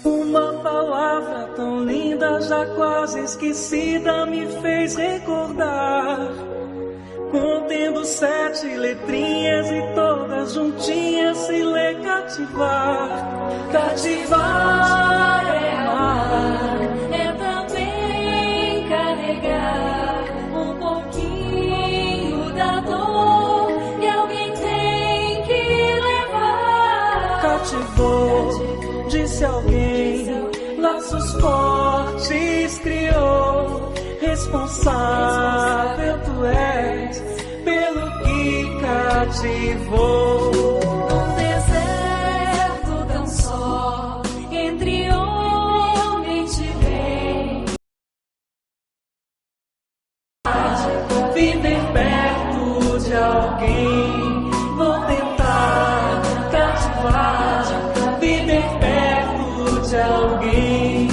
Uma palavra tão linda, já quase esquecida, me fez recordar. Contendo 7 letrinhas e todas juntinhas se lê cativar. Cativar é amar, é também carregar um pouquinho da dor que alguém tem que levar. Cativou, disse alguém, laços fortes criou. Responsável tu és pelo que cativou. Num deserto tão só, entre homens te vem. Viver perto de alguém, vou tentar cativar. Viver perto de alguém.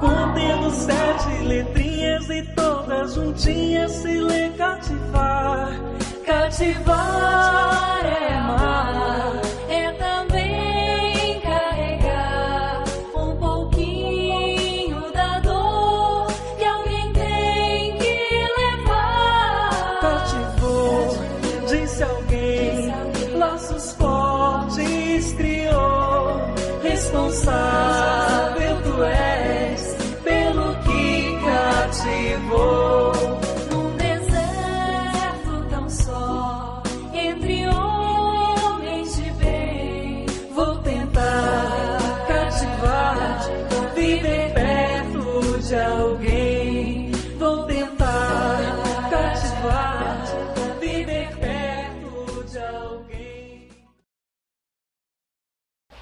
Contendo 7 letrinhas e todas juntinhas se lê cativar. Cativar é amar, é também carregar um pouquinho da dor que alguém tem que levar. Cativou, disse alguém, laços fortes criou. Responsável tu és pelo que cativou. Num deserto tão só, entre homens de bem, Vou tentar cativar, viver perto de alguém. Vou tentar cativar, viver perto de alguém.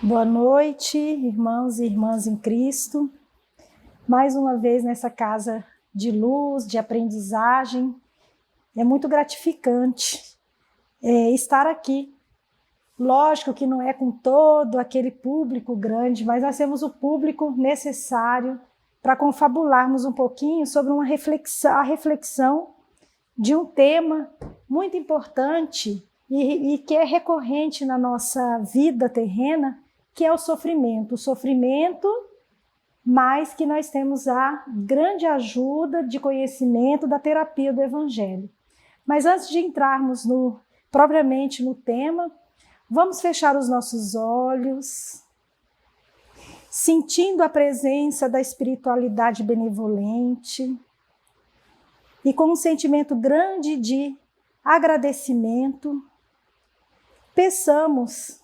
Boa noite, irmãos e irmãs em Cristo. Mais uma vez nessa casa de luz, de aprendizagem. É muito gratificante estar aqui. Lógico que não é com todo aquele público grande, mas nós temos o público necessário para confabularmos um pouquinho sobre a reflexão de um tema muito importante e que é recorrente na nossa vida terrena, que é o sofrimento. O sofrimento, mas que nós temos a grande ajuda de conhecimento da terapia do Evangelho. Mas antes de entrarmos propriamente no tema, vamos fechar os nossos olhos, sentindo a presença da espiritualidade benevolente e com um sentimento grande de agradecimento, peçamos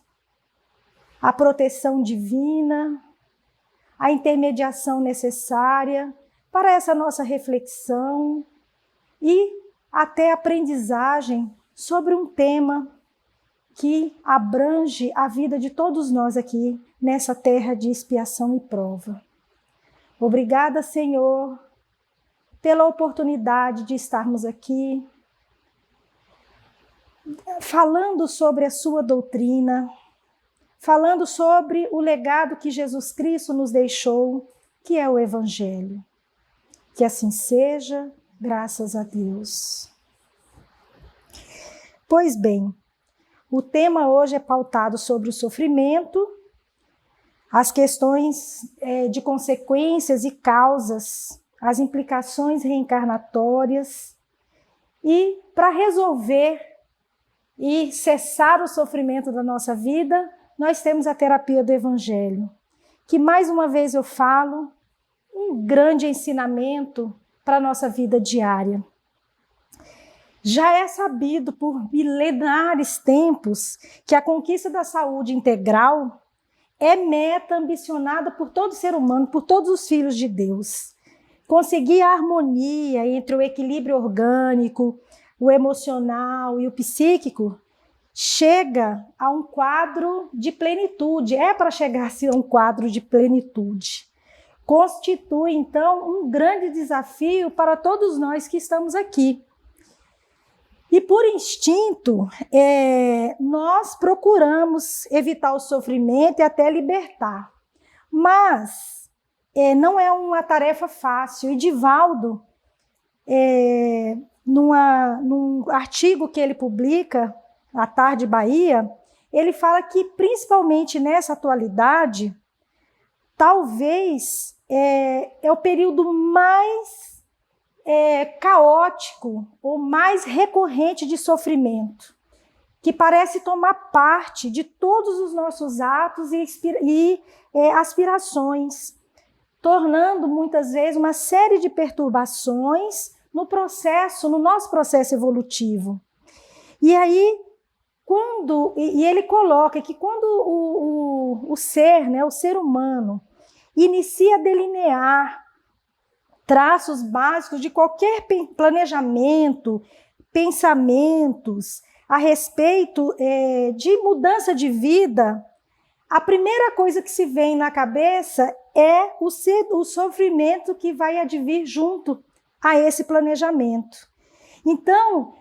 a proteção divina, a intermediação necessária para essa nossa reflexão e até aprendizagem sobre um tema que abrange a vida de todos nós aqui nessa terra de expiação e prova. Obrigada, Senhor, pela oportunidade de estarmos aqui falando sobre a sua doutrina, falando sobre o legado que Jesus Cristo nos deixou, que é o Evangelho. Que assim seja, graças a Deus. Pois bem, o tema hoje é pautado sobre o sofrimento, as questões de consequências e causas, as implicações reencarnatórias, e para resolver e cessar o sofrimento da nossa vida, nós temos a terapia do Evangelho, que mais uma vez eu falo, um grande ensinamento para a nossa vida diária. Já é sabido por milenares tempos que a conquista da saúde integral é meta ambicionada por todo ser humano, por todos os filhos de Deus. Conseguir a harmonia entre o equilíbrio orgânico, o emocional e o psíquico chega a um quadro de plenitude, é para chegar-se a um quadro de plenitude. Constitui, então, um grande desafio para todos nós que estamos aqui. E por instinto, nós procuramos evitar o sofrimento e até libertar. Mas não é uma tarefa fácil. E Divaldo, num artigo que ele publica, A Tarde Bahia, ele fala que, principalmente nessa atualidade, talvez é o período mais caótico ou mais recorrente de sofrimento, que parece tomar parte de todos os nossos atos e aspirações, tornando muitas vezes uma série de perturbações no nosso processo evolutivo. E aí, ele coloca que quando o ser humano, inicia a delinear traços básicos de qualquer planejamento, pensamentos a respeito de mudança de vida, a primeira coisa que se vem na cabeça é o sofrimento que vai advir junto a esse planejamento. Então,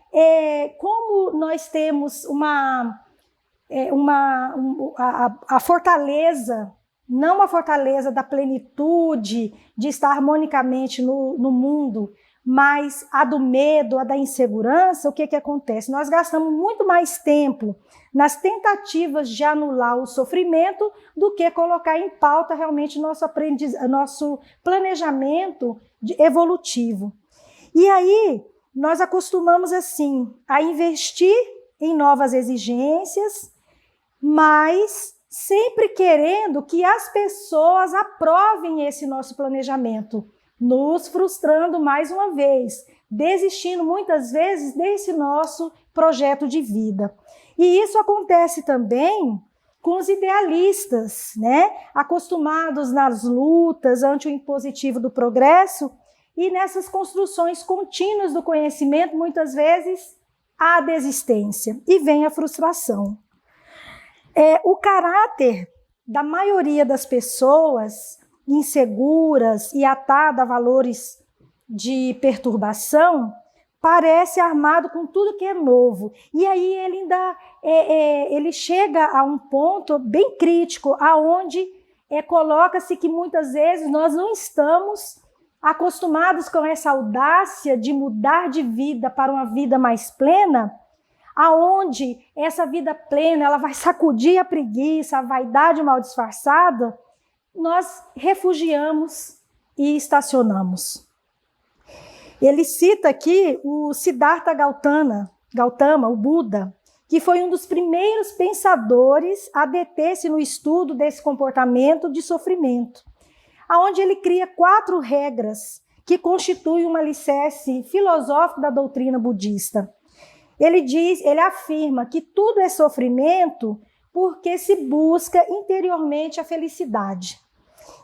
como nós temos a fortaleza, não a fortaleza da plenitude, de estar harmonicamente no mundo, mas a do medo, a da insegurança, o que acontece? Nós gastamos muito mais tempo nas tentativas de anular o sofrimento do que colocar em pauta realmente nosso planejamento evolutivo. E aí, nós acostumamos assim a investir em novas exigências, mas sempre querendo que as pessoas aprovem esse nosso planejamento, nos frustrando mais uma vez, desistindo muitas vezes desse nosso projeto de vida. E isso acontece também com os idealistas, né? Acostumados nas lutas ante o impositivo do progresso e nessas construções contínuas do conhecimento, muitas vezes há desistência e vem a frustração. O caráter da maioria das pessoas inseguras e atada a valores de perturbação parece armado com tudo que é novo. E aí ele chega a um ponto bem crítico, aonde coloca-se que muitas vezes nós não estamos acostumados com essa audácia de mudar de vida para uma vida mais plena, aonde essa vida plena ela vai sacudir a preguiça, a vaidade mal disfarçada, nós refugiamos e estacionamos. Ele cita aqui o Siddhartha Gautama, o Buda, que foi um dos primeiros pensadores a deter-se no estudo desse comportamento de sofrimento, aonde ele cria 4 regras que constituem um alicerce filosófico da doutrina budista. Ele afirma que tudo é sofrimento porque se busca interiormente a felicidade.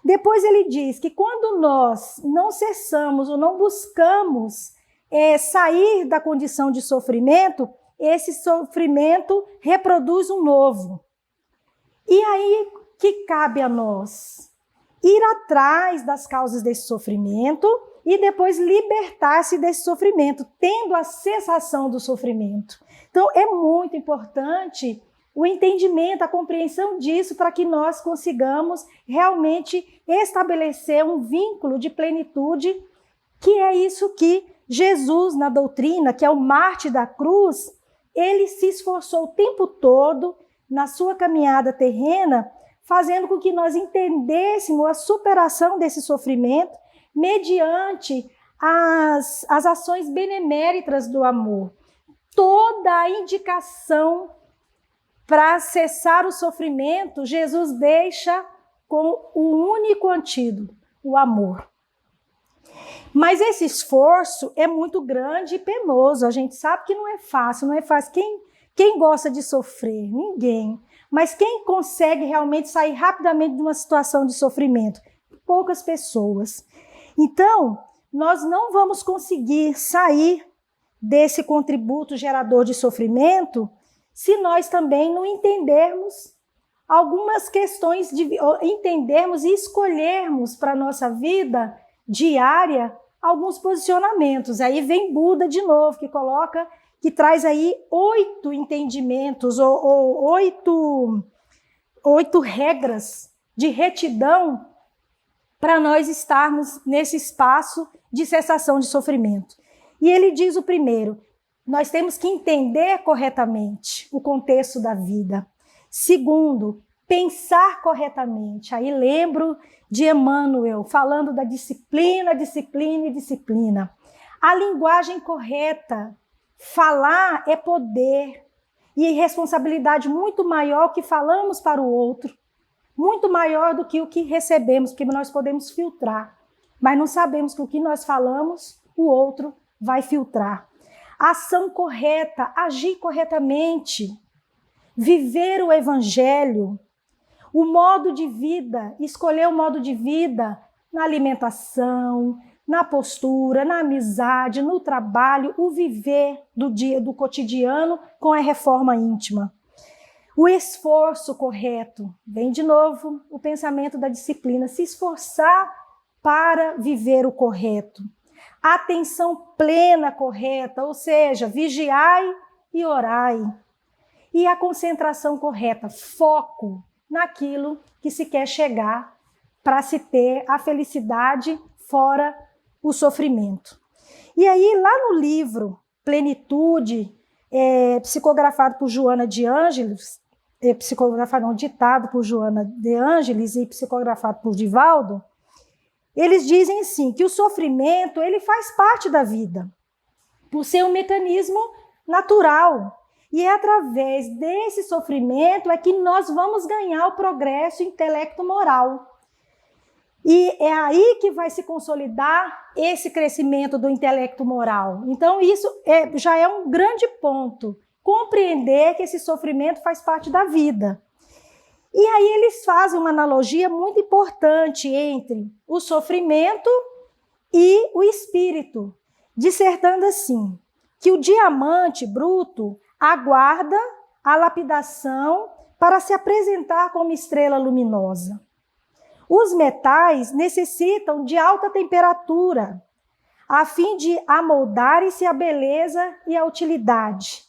Depois ele diz que quando nós não cessamos ou não buscamos sair da condição de sofrimento, esse sofrimento reproduz um novo. E aí que cabe a nós? Ir atrás das causas desse sofrimento e depois libertar-se desse sofrimento, tendo a cessação do sofrimento. Então, é muito importante o entendimento, a compreensão disso, para que nós consigamos realmente estabelecer um vínculo de plenitude, que é isso que Jesus, na doutrina, que é o Mártir da cruz, ele se esforçou o tempo todo na sua caminhada terrena, fazendo com que nós entendêssemos a superação desse sofrimento mediante as ações beneméritas do amor. Toda a indicação para cessar o sofrimento, Jesus deixa com o único antídoto, o amor. Mas esse esforço é muito grande e penoso. A gente sabe que não é fácil, não é fácil. Quem gosta de sofrer? Ninguém. Mas quem consegue realmente sair rapidamente de uma situação de sofrimento? Poucas pessoas. Então, nós não vamos conseguir sair desse contributo gerador de sofrimento se nós também não entendermos algumas questões, entendermos e escolhermos para a nossa vida diária alguns posicionamentos. Aí vem Buda de novo, que traz aí 8 entendimentos, ou 8 regras de retidão para nós estarmos nesse espaço de cessação de sofrimento. E ele diz o primeiro: nós temos que entender corretamente o contexto da vida. Segundo, pensar corretamente. Aí lembro de Emmanuel falando da disciplina, disciplina e disciplina. A linguagem correta, falar é poder e responsabilidade muito maior que falamos para o outro, muito maior do que o que recebemos, porque nós podemos filtrar, mas não sabemos que o que nós falamos, o outro vai filtrar. Ação correta, agir corretamente, viver o evangelho, o modo de vida, escolher o modo de vida na alimentação, na postura, na amizade, no trabalho, o viver do cotidiano com a reforma íntima. O esforço correto, vem de novo o pensamento da disciplina, se esforçar para viver o correto. Atenção plena correta, ou seja, vigiai e orai. E a concentração correta, foco naquilo que se quer chegar para se ter a felicidade fora o sofrimento. E aí, lá no livro Plenitude, psicografado por Joana de Ângeles, ditado por Joana de Ângeles e psicografado por Divaldo, eles dizem assim, que o sofrimento ele faz parte da vida, por ser um mecanismo natural. E é através desse sofrimento é que nós vamos ganhar o progresso intelecto-moral. E é aí que vai se consolidar esse crescimento do intelecto-moral. Então, isso já é um grande ponto. Compreender que esse sofrimento faz parte da vida. E aí eles fazem uma analogia muito importante entre o sofrimento e o espírito, dissertando assim, que o diamante bruto aguarda a lapidação para se apresentar como estrela luminosa. Os metais necessitam de alta temperatura, a fim de amoldarem-se a beleza e a utilidade.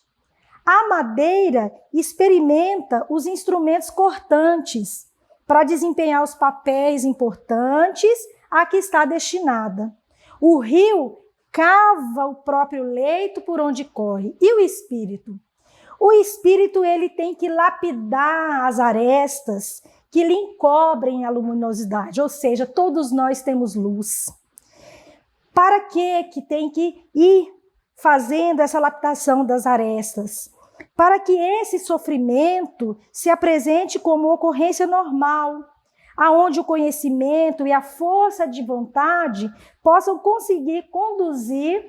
A madeira experimenta os instrumentos cortantes para desempenhar os papéis importantes a que está destinada. O rio cava o próprio leito por onde corre. E o espírito? O espírito ele tem que lapidar as arestas que lhe encobrem a luminosidade, ou seja, todos nós temos luz. Para que tem que ir fazendo essa lapidação das arestas? Para que esse sofrimento se apresente como ocorrência normal, aonde o conhecimento e a força de vontade possam conseguir conduzir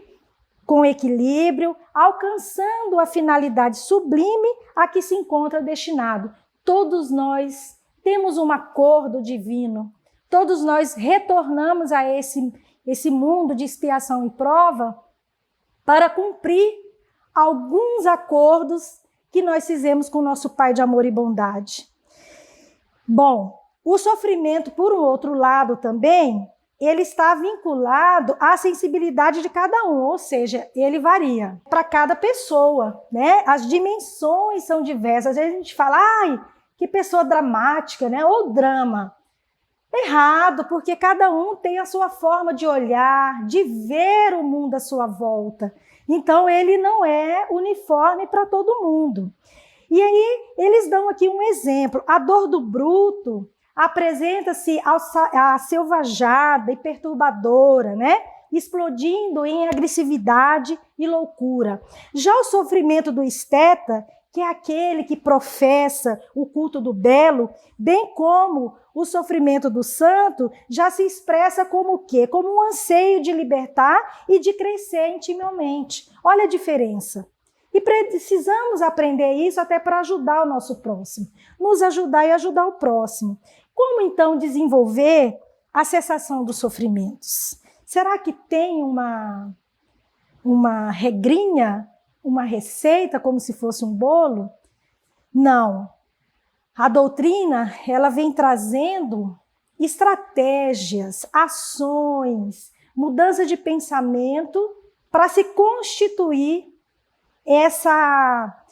com equilíbrio, alcançando a finalidade sublime a que se encontra destinado. Todos nós temos um acordo divino, todos nós retornamos a esse mundo de expiação e prova para cumprir alguns acordos que nós fizemos com o nosso Pai de amor e bondade. Bom, o sofrimento, por um outro lado também, ele está vinculado à sensibilidade de cada um, ou seja, ele varia para cada pessoa, né? As dimensões são diversas. Às vezes a gente fala, ai, que pessoa dramática, né? Ou drama. Errado, porque cada um tem a sua forma de olhar, de ver o mundo à sua volta. Então, ele não é uniforme para todo mundo. E aí, eles dão aqui um exemplo. A dor do bruto apresenta-se a selvajada e perturbadora, né? Explodindo em agressividade e loucura. Já o sofrimento do esteta, que é aquele que professa o culto do belo, bem como o sofrimento do santo, já se expressa como o quê? Como um anseio de libertar e de crescer intimamente. Olha a diferença. E precisamos aprender isso até para ajudar o nosso próximo. Nos ajudar e ajudar o próximo. Como então desenvolver a cessação dos sofrimentos? Será que tem uma regrinha, uma receita, como se fosse um bolo? Não. A doutrina, ela vem trazendo estratégias, ações, mudança de pensamento para se constituir essa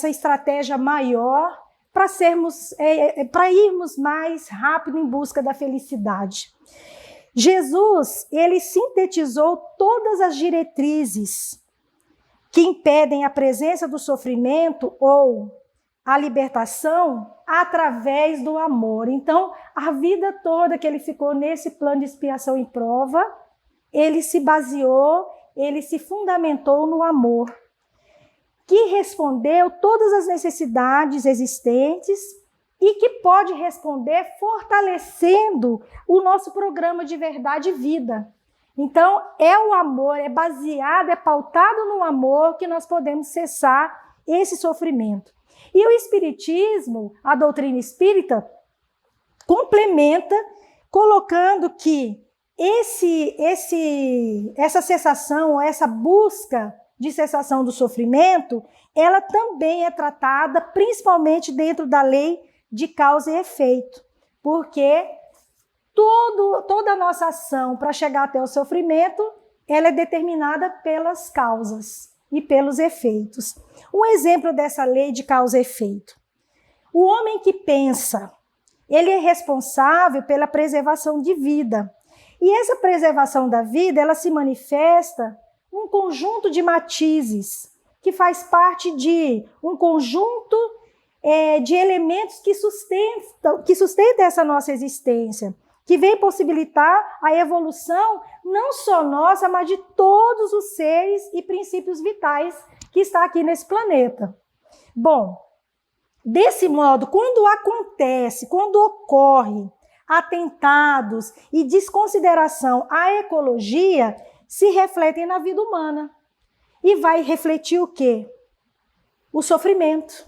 estratégia maior para irmos mais rápido em busca da felicidade. Jesus, ele sintetizou todas as diretrizes que impedem a presença do sofrimento ou a libertação através do amor. Então, a vida toda que ele ficou nesse plano de expiação e prova, ele se baseou, ele se fundamentou no amor, que respondeu todas as necessidades existentes e que pode responder fortalecendo o nosso programa de verdade e vida. Então, é o amor, é baseado, é pautado no amor que nós podemos cessar esse sofrimento. E o Espiritismo, a doutrina espírita, complementa colocando que essa cessação, essa busca de cessação do sofrimento, ela também é tratada principalmente dentro da lei de causa e efeito, porque toda a nossa ação para chegar até o sofrimento, ela é determinada pelas causas e pelos efeitos. Um exemplo dessa lei de causa e efeito. O homem que pensa, ele é responsável pela preservação de vida. E essa preservação da vida, ela se manifesta um conjunto de matizes, que faz parte de um conjunto de elementos que sustentam essa nossa existência, que vem possibilitar a evolução não só nossa, mas de todos os seres e princípios vitais que está aqui nesse planeta. Bom, desse modo, quando ocorre atentados e desconsideração à ecologia, se refletem na vida humana. E vai refletir o quê? O sofrimento.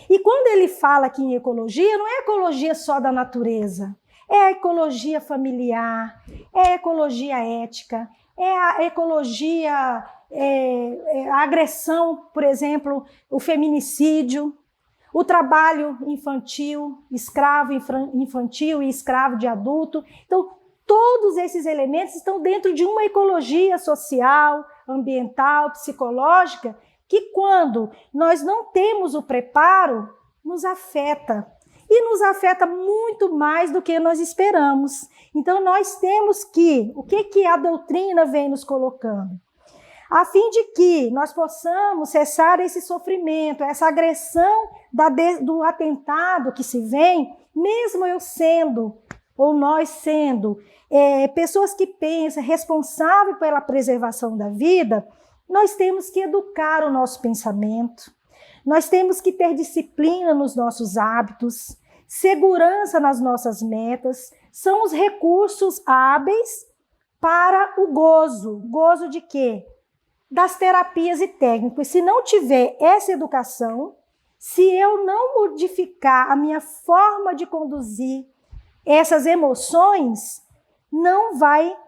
E quando ele fala aqui em ecologia, não é ecologia só da natureza, é a ecologia familiar, é a ecologia ética, é a ecologia, a agressão, por exemplo, o feminicídio, o trabalho infantil, escravo infantil e escravo de adulto. Então, todos esses elementos estão dentro de uma ecologia social, ambiental, psicológica, que quando nós não temos o preparo, nos afeta. E nos afeta muito mais do que nós esperamos. Então, nós temos que, o que a doutrina vem nos colocando? A fim de que nós possamos cessar esse sofrimento, essa agressão do atentado que se vem, mesmo eu sendo, ou nós sendo, pessoas que pensam, responsáveis pela preservação da vida, nós temos que educar o nosso pensamento, nós temos que ter disciplina nos nossos hábitos, segurança nas nossas metas, são os recursos hábeis para o gozo. Gozo de quê? Das terapias e técnicas. Se não tiver essa educação, se eu não modificar a minha forma de conduzir essas emoções,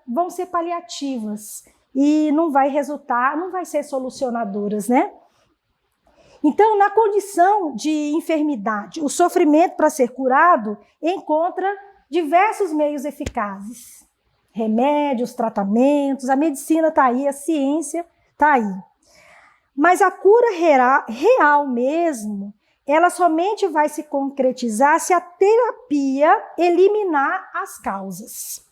vão ser paliativas e não vai resultar, não vai ser solucionadoras, né? Então, na condição de enfermidade, o sofrimento para ser curado encontra diversos meios eficazes. Remédios, tratamentos, a medicina está aí, a ciência está aí. Mas a cura real mesmo, ela somente vai se concretizar se a terapia eliminar as causas.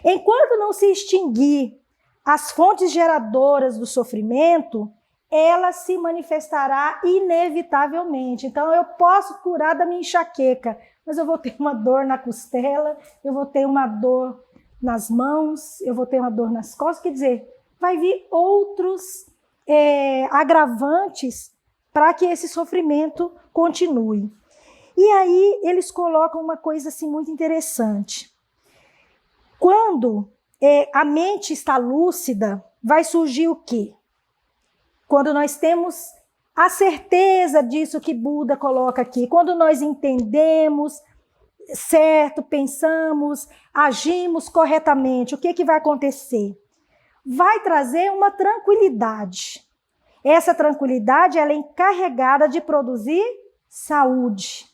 Enquanto não se extinguir as fontes geradoras do sofrimento, ela se manifestará inevitavelmente. Então, eu posso curar da minha enxaqueca, mas eu vou ter uma dor na costela, eu vou ter uma dor nas mãos, eu vou ter uma dor nas costas. Quer dizer, vai vir outros agravantes para que esse sofrimento continue. E aí, eles colocam uma coisa assim muito interessante. Quando a mente está lúcida, vai surgir o quê? Quando nós temos a certeza disso que Buda coloca aqui, quando nós entendemos certo, pensamos, agimos corretamente, o que vai acontecer? Vai trazer uma tranquilidade. Essa tranquilidade ela é encarregada de produzir saúde,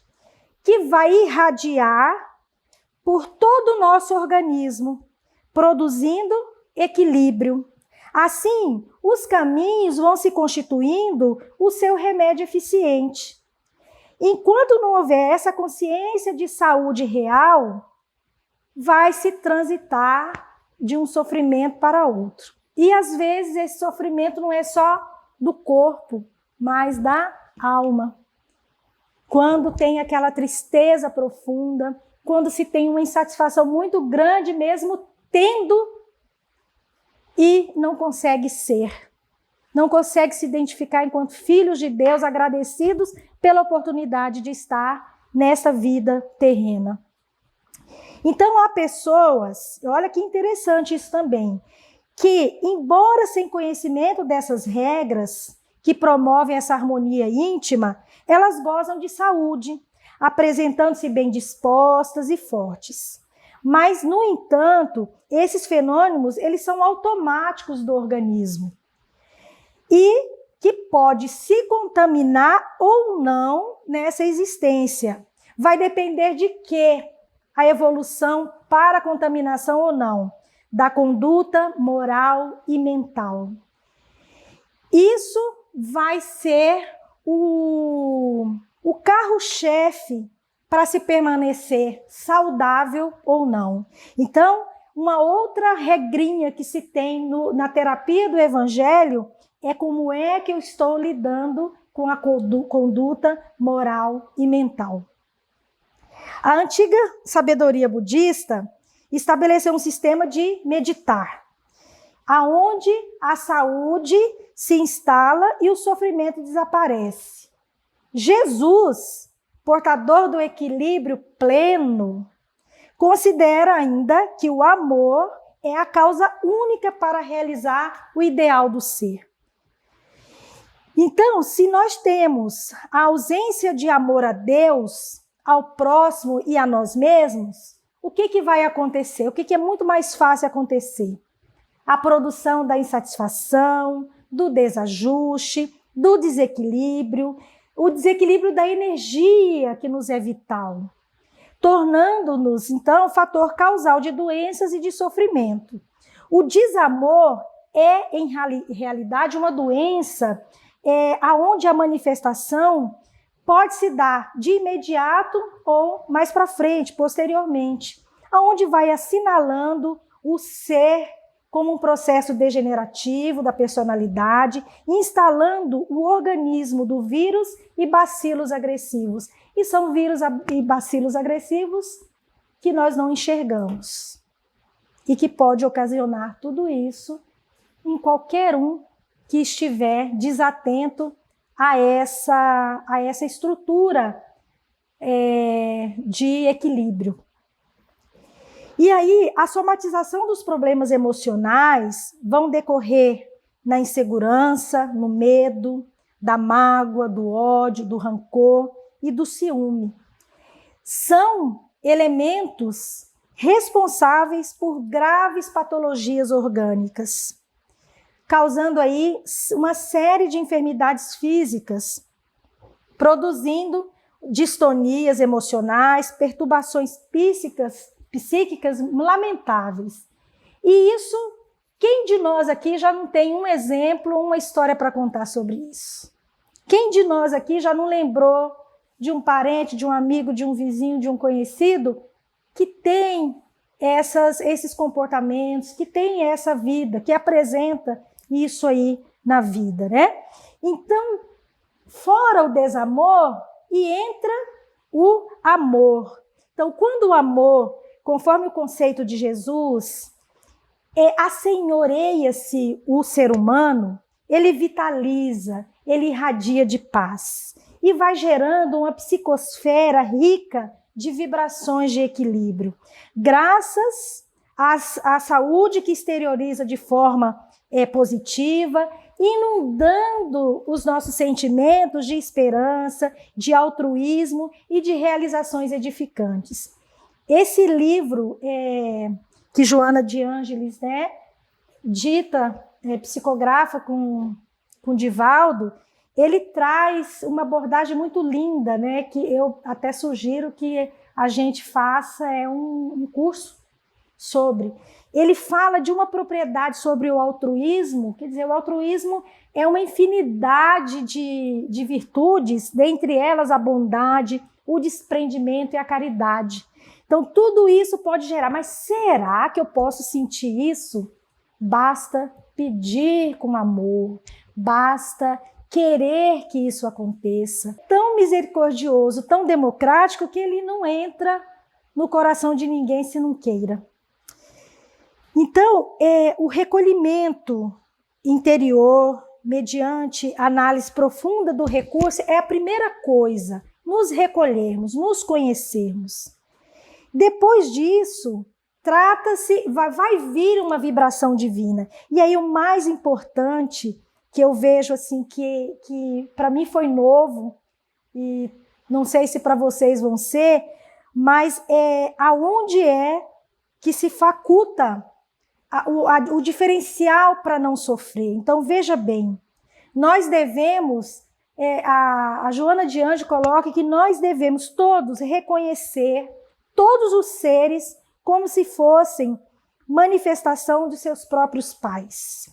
que vai irradiar por todo o nosso organismo, produzindo equilíbrio. Assim, os caminhos vão se constituindo o seu remédio eficiente. Enquanto não houver essa consciência de saúde real, vai se transitar de um sofrimento para outro. E às vezes esse sofrimento não é só do corpo, mas da alma. Quando tem aquela tristeza profunda, quando se tem uma insatisfação muito grande mesmo tendo e não consegue ser. Não consegue se identificar enquanto filhos de Deus agradecidos pela oportunidade de estar nessa vida terrena. Então há pessoas, olha que interessante isso também, que embora sem conhecimento dessas regras que promovem essa harmonia íntima, elas gozam de saúde, apresentando-se bem dispostas e fortes. Mas, no entanto, esses fenômenos, eles são automáticos do organismo e que pode se contaminar ou não nessa existência. Vai depender de quê? A evolução para a contaminação ou não? Da conduta moral e mental. Isso vai ser o carro-chefe para se permanecer saudável ou não. Então, uma outra regrinha que se tem na terapia do Evangelho é como é que eu estou lidando com a conduta moral e mental. A antiga sabedoria budista estabeleceu um sistema de meditar, aonde a saúde se instala e o sofrimento desaparece. Jesus, portador do equilíbrio pleno, considera ainda que o amor é a causa única para realizar o ideal do ser. Então, se nós temos a ausência de amor a Deus, ao próximo e a nós mesmos, o que vai acontecer? O que é muito mais fácil acontecer? A produção da insatisfação, do desajuste, do desequilíbrio, o desequilíbrio da energia que nos é vital, tornando-nos, então, fator causal de doenças e de sofrimento. O desamor é, em realidade, uma doença aonde a manifestação pode se dar de imediato ou mais para frente, posteriormente, aonde vai assinalando o ser como um processo degenerativo da personalidade, instalando o organismo do vírus e bacilos agressivos. E são vírus e bacilos agressivos que nós não enxergamos e que pode ocasionar tudo isso em qualquer um que estiver desatento a essa estrutura de equilíbrio. E aí, a somatização dos problemas emocionais vão decorrer na insegurança, no medo, da mágoa, do ódio, do rancor e do ciúme. São elementos responsáveis por graves patologias orgânicas, causando aí uma série de enfermidades físicas, produzindo distonias emocionais, perturbações psíquicas lamentáveis. E isso, quem de nós aqui já não tem um exemplo, uma história para contar sobre isso? Quem de nós aqui já não lembrou de um parente, de um amigo, de um vizinho, de um conhecido que tem esses comportamentos, que tem essa vida, que apresenta isso aí na vida, né? Então, fora o desamor, e entra o amor. Então, quando o amor, conforme o conceito de Jesus, assenhoreia-se o ser humano, ele vitaliza, ele irradia de paz e vai gerando uma psicosfera rica de vibrações de equilíbrio. Graças à saúde que exterioriza de forma positiva, inundando os nossos sentimentos de esperança, de altruísmo e de realizações edificantes. Esse livro que Joana de Ângeles, psicografa com Divaldo, ele traz uma abordagem muito linda, né, que eu até sugiro que a gente faça um curso sobre. Ele fala de uma propriedade sobre o altruísmo, quer dizer, o altruísmo é uma infinidade de virtudes, dentre elas a bondade, o desprendimento e a caridade. Então, tudo isso pode gerar, mas será que eu posso sentir isso? Basta pedir com amor, basta querer que isso aconteça. Tão misericordioso, tão democrático, que ele não entra no coração de ninguém se não queira. Então, o recolhimento interior, mediante análise profunda do recurso, é a primeira coisa, nos recolhermos, nos conhecermos. Depois disso, vai vir uma vibração divina. E aí o mais importante que eu vejo assim que para mim foi novo, e não sei se para vocês vão ser, mas aonde é que se faculta o diferencial para não sofrer. Então veja bem, nós devemos, a Joana de Anjos coloca que nós devemos todos reconhecer todos os seres como se fossem manifestação de seus próprios pais.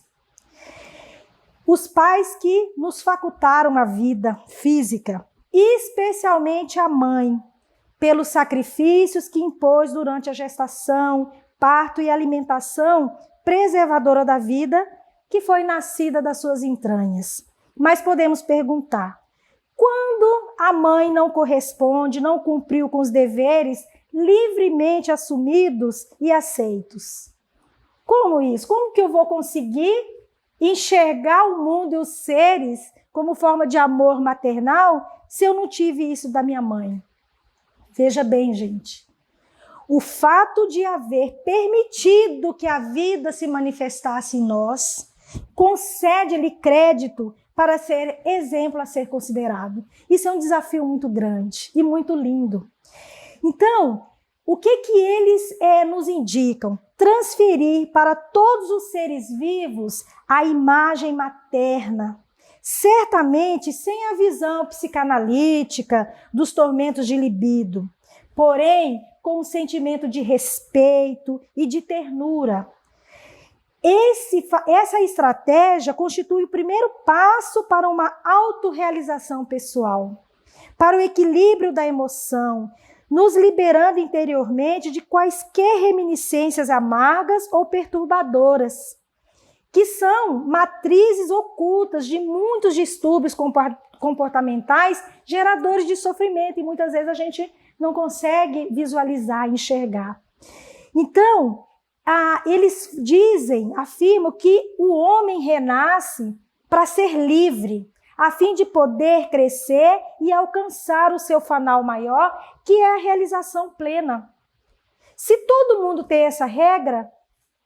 Os pais que nos facultaram a vida física, especialmente a mãe, pelos sacrifícios que impôs durante a gestação, parto e alimentação preservadora da vida, que foi nascida das suas entranhas. Mas podemos perguntar, quando a mãe não corresponde, não cumpriu com os deveres livremente assumidos e aceitos? Como isso? Como que eu vou conseguir enxergar o mundo e os seres como forma de amor maternal se eu não tive isso da minha mãe? Veja bem, gente, o fato de haver permitido que a vida se manifestasse em nós concede-lhe crédito para ser exemplo a ser considerado. Isso é um desafio muito grande e muito lindo. Então, o que eles nos indicam? Transferir para todos os seres vivos a imagem materna, certamente sem a visão psicanalítica dos tormentos de libido, porém com um sentimento de respeito e de ternura. Essa estratégia constitui o primeiro passo para uma autorrealização pessoal, para o equilíbrio da emoção, nos liberando interiormente de quaisquer reminiscências amargas ou perturbadoras, que são matrizes ocultas de muitos distúrbios comportamentais geradores de sofrimento, e muitas vezes a gente não consegue visualizar, enxergar. Então, eles afirmam que o homem renasce para ser livre, a fim de poder crescer e alcançar o seu fanal maior, que é a realização plena. Se todo mundo tem essa regra,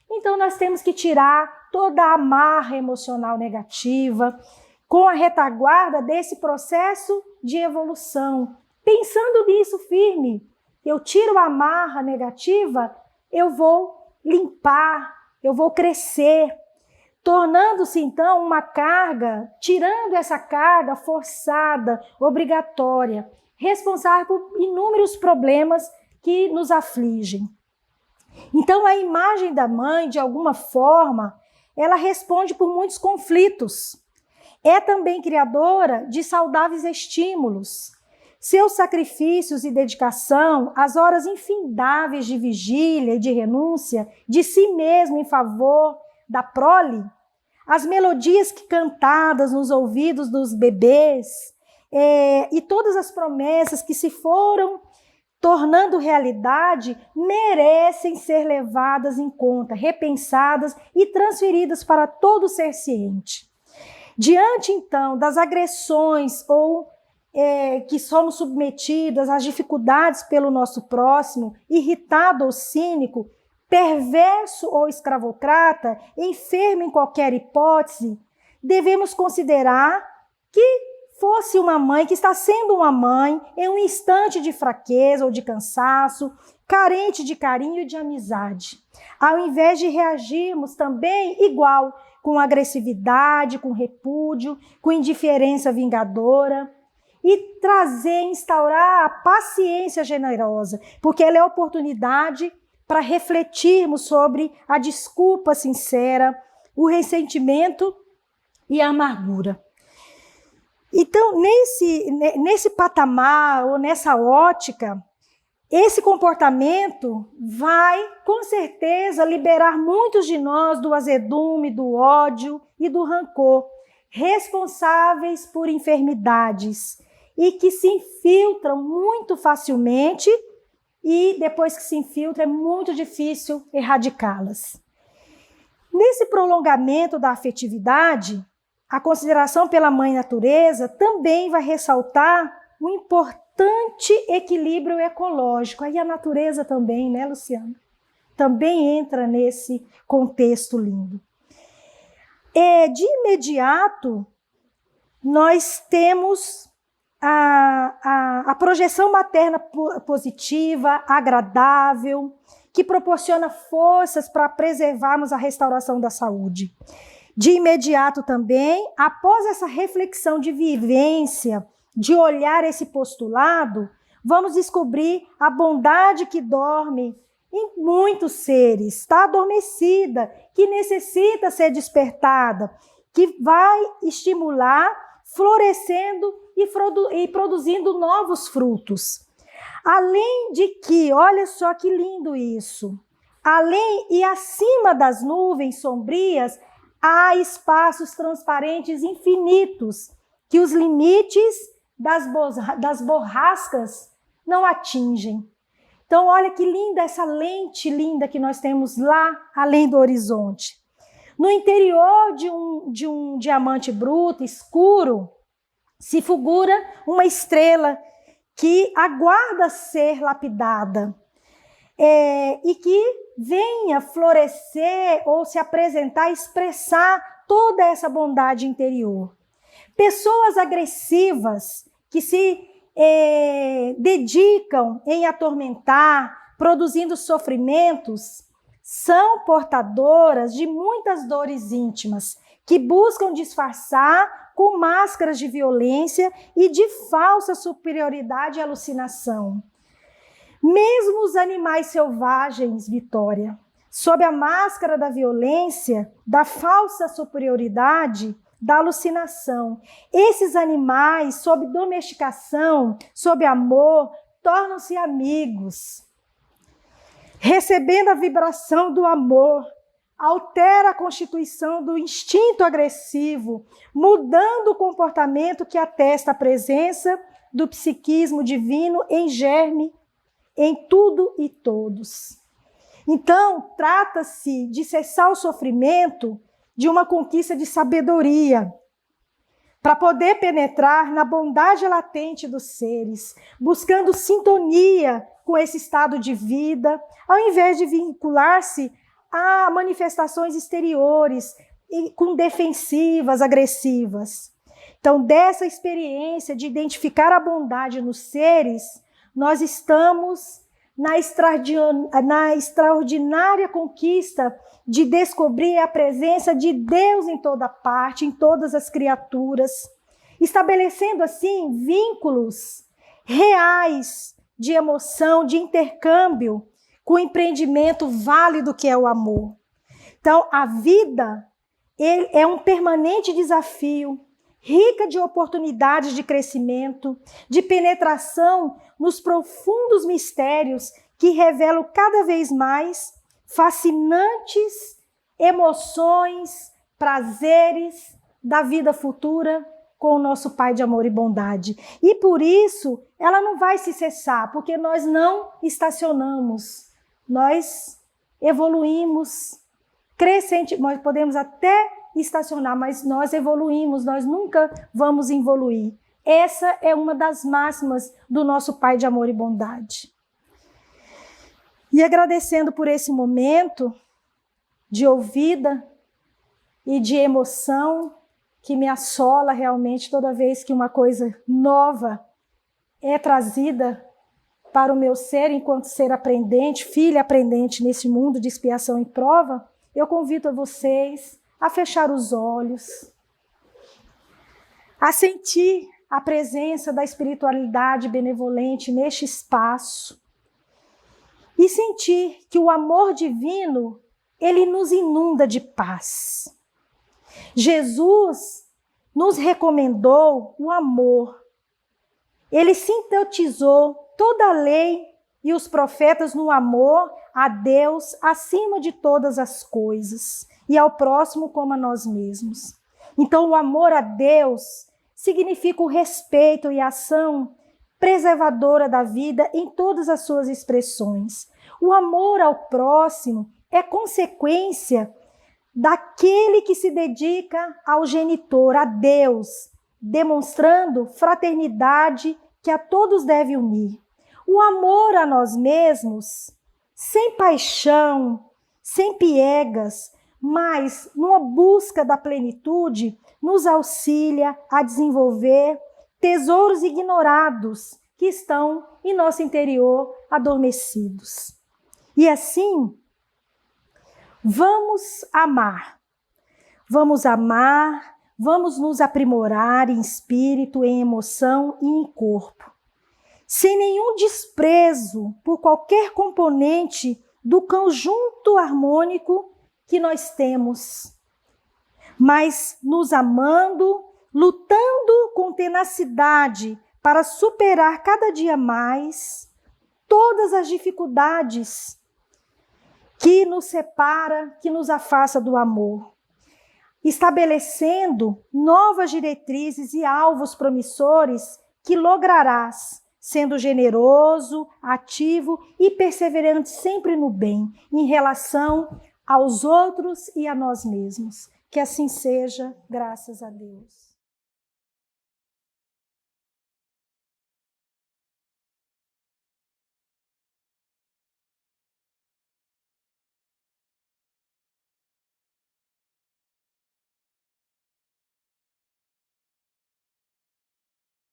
então nós temos que tirar toda a amarra emocional negativa, com a retaguarda desse processo de evolução. Pensando nisso firme, eu tiro a amarra negativa, eu vou limpar, eu vou crescer, tornando-se então uma carga, tirando essa carga forçada, obrigatória, responsável por inúmeros problemas que nos afligem. Então a imagem da mãe, de alguma forma, ela responde por muitos conflitos. É também criadora de saudáveis estímulos. Seus sacrifícios e dedicação, as horas infindáveis de vigília e de renúncia de si mesmo em favor da prole, as melodias que cantadas nos ouvidos dos bebês, e todas as promessas que se foram tornando realidade, merecem ser levadas em conta, repensadas e transferidas para todo ser ciente. Diante, então, das agressões que somos submetidas às dificuldades pelo nosso próximo, irritado ou cínico, perverso ou escravocrata, enfermo em qualquer hipótese, devemos considerar que fosse uma mãe, que está sendo uma mãe em um instante de fraqueza ou de cansaço, carente de carinho e de amizade. Ao invés de reagirmos também igual, com agressividade, com repúdio, com indiferença vingadora, e instaurar a paciência generosa, porque ela é a oportunidade para refletirmos sobre a desculpa sincera, o ressentimento e a amargura. Então, nesse patamar ou nessa ótica, esse comportamento vai, com certeza, liberar muitos de nós do azedume, do ódio e do rancor, responsáveis por enfermidades e que se infiltram muito facilmente, e depois que se infiltra é muito difícil erradicá-las. Nesse prolongamento da afetividade, a consideração pela Mãe Natureza também vai ressaltar um importante equilíbrio ecológico. Aí a natureza também, né, Luciana? Também entra nesse contexto lindo. De imediato, nós temos a projeção materna positiva, agradável, que proporciona forças para preservarmos a restauração da saúde. De imediato também, após essa reflexão de vivência, de olhar esse postulado, vamos descobrir a bondade que dorme em muitos seres, está adormecida, que necessita ser despertada, que vai estimular, florescendo e produzindo novos frutos. Além de que, olha só que lindo isso, além e acima das nuvens sombrias, há espaços transparentes infinitos, que os limites das borrascas não atingem. Então, olha que linda essa lente linda que nós temos lá, além do horizonte. No interior de um diamante bruto, escuro, se figura uma estrela que aguarda ser lapidada e que venha florescer ou se apresentar, expressar toda essa bondade interior. Pessoas agressivas que se dedicam em atormentar, produzindo sofrimentos, são portadoras de muitas dores íntimas, que buscam disfarçar com máscaras de violência e de falsa superioridade e alucinação. Mesmo os animais selvagens, Vitória, sob a máscara da violência, da falsa superioridade, da alucinação, esses animais, sob domesticação, sob amor, tornam-se amigos. Recebendo a vibração do amor, altera a constituição do instinto agressivo, mudando o comportamento que atesta a presença do psiquismo divino em germe, em tudo e todos. Então, trata-se de cessar o sofrimento, de uma conquista de sabedoria, para poder penetrar na bondade latente dos seres, buscando sintonia com esse estado de vida, ao invés de vincular-se a manifestações exteriores, com defensivas, agressivas. Então, dessa experiência de identificar a bondade nos seres, nós estamos na extraordinária conquista de descobrir a presença de Deus em toda parte, em todas as criaturas, estabelecendo assim vínculos reais de emoção, de intercâmbio, com o empreendimento válido que é o amor. Então, a vida é um permanente desafio, rica de oportunidades de crescimento, de penetração nos profundos mistérios que revelam cada vez mais fascinantes emoções, prazeres da vida futura com o nosso Pai de amor e bondade. E por isso, ela não vai se cessar, porque nós não estacionamos, nós evoluímos crescente, nós podemos até estacionar, mas nós evoluímos, nós nunca vamos evoluir. Essa é uma das máximas do nosso Pai de amor e bondade. E agradecendo por esse momento de ouvida e de emoção que me assola realmente toda vez que uma coisa nova é trazida para o meu ser, enquanto ser aprendente, filha aprendente nesse mundo de expiação e prova, eu convido a vocês a fechar os olhos, a sentir a presença da espiritualidade benevolente neste espaço e sentir que o amor divino, ele nos inunda de paz. Jesus nos recomendou o amor. Ele sintetizou toda a lei e os profetas no amor a Deus acima de todas as coisas e ao próximo como a nós mesmos. Então, o amor a Deus significa o respeito e a ação preservadora da vida em todas as suas expressões. O amor ao próximo é consequência daquele que se dedica ao genitor, a Deus, demonstrando fraternidade que a todos deve unir. O amor a nós mesmos, sem paixão, sem piegas, mas numa busca da plenitude, nos auxilia a desenvolver tesouros ignorados que estão em nosso interior adormecidos. E assim, vamos amar, vamos nos aprimorar em espírito, em emoção e em corpo, sem nenhum desprezo por qualquer componente do conjunto harmônico que nós temos, mas nos amando, lutando com tenacidade para superar cada dia mais todas as dificuldades que nos separa, que nos afasta do amor, estabelecendo novas diretrizes e alvos promissores que lograrás, sendo generoso, ativo e perseverante sempre no bem, em relação aos outros e a nós mesmos. Que assim seja, graças a Deus.